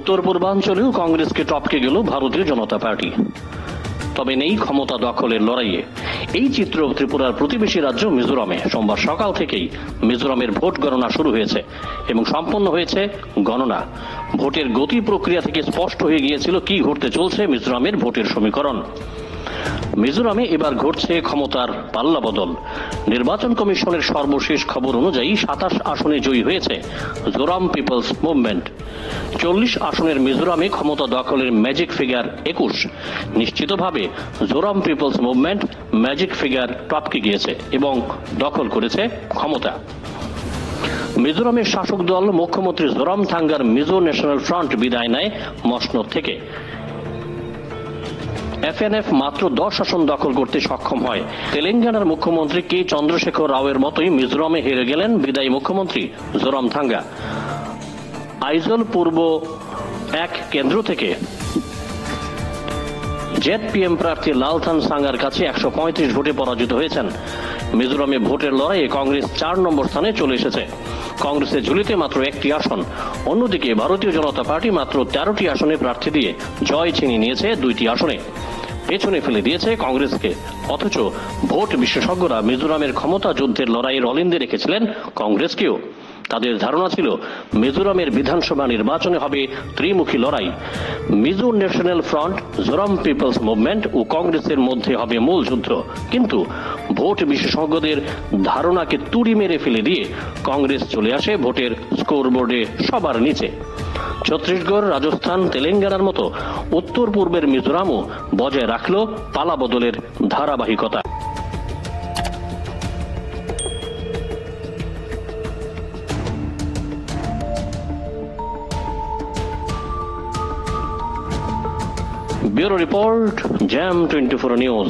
উত্তর পূর্বাঞ্চলেও কংগ্রেসকে টপকে গেল ভারতীয় জনতা পার্টি। তবে নেই ক্ষমতা দখলের লড়াইয়ে। এই চিত্র ত্রিপুরার প্রতিবেশী রাজ্য মিজোরামে। সোমবার সকাল থেকেই মিজোরামের ভোট গণনা শুরু হয়েছে এবং সম্পন্ন হয়েছে গণনা। ভোটের গতি প্রক্রিয়া থেকে স্পষ্ট হয়ে গিয়েছিল কি ঘটতে চলছে মিজোরামের ভোটের সমীকরণ। মিজোরামে এবার ঘটছে ক্ষমতার পাল্লা বদল। নির্বাচন কমিশনের সর্বশেষ খবর অনুযায়ী 27 আসনে জয়ী হয়েছে জোরাম পিপলস মুভমেন্ট। 40 আসনের মিজোরামে ক্ষমতা দখলের ম্যাজিক ফিগার 21। নিশ্চিতভাবে Zoram people's movement magic figure টপকে গিয়েছে এবং দখল করেছে ক্ষমতা। মিজোরামের শাসক দল মুখ্যমন্ত্রী জোরামথাঙ্গার মিজো ন্যাশনাল ফ্রন্ট বিদায় নেয় মসনদ থেকে। এফএনএফ মাত্র 10 আসন দখল করতে সক্ষম হয়। তেলেঙ্গানার মুখ্যমন্ত্রী কে চন্দ্রশেখর রাওয়ের মতোই মিজোরামে হেরে গেলেন বিদায়ী মুখ্যমন্ত্রী জোরামথাঙ্গা। আইজল পূর্ব 1 কেন্দ্র থেকে জেডপিএম প্রার্থী লালথান সাঙ্গার কাছে 135 ভোটে পরাজিত হয়েছেন। মিজোরামে ভোটের লড়াইয়ে কংগ্রেস 4 নম্বর স্থানে চলে এসেছে। কংগ্রেসের ঝুলিতে মাত্র 1টি আসন। অন্যদিকে ভারতীয় জনতা পার্টি মাত্র 13টি আসনে প্রার্থী দিয়ে জয় ছিনিয়ে নিয়েছে 2টি আসনে। পেছনে ফেলে দিয়েছে কংগ্রেসকে। অথচ ভোট বিশেষজ্ঞরা মিজোরামের ক্ষমতা যুদ্ধের লড়াইয়ের অলিন্দে রেখেছিলেন কংগ্রেসকেও। তাদের ধারণা ছিল মিজোরামের বিধানসভা নির্বাচনে হবে ত্রিমুখী লড়াই। Mizo national front, Zoram people's movement ও কংগ্রেসের মধ্যে হবে মূল যুদ্ধ। কিন্তু ভোট বিশেষজ্ঞদের ধারণাকে তুড়ি মেরে ফেলে দিয়ে কংগ্রেস চলে আসে ভোটের স্কোরবোর্ডে সবার নিচে। ছত্তিশগড়, রাজস্থান, তেলেঙ্গানার মতো উত্তর পূর্বের মিজোরামও বজায় রাখল পালা বদলের ধারাবাহিকতা। Bureau report, jam 24 news.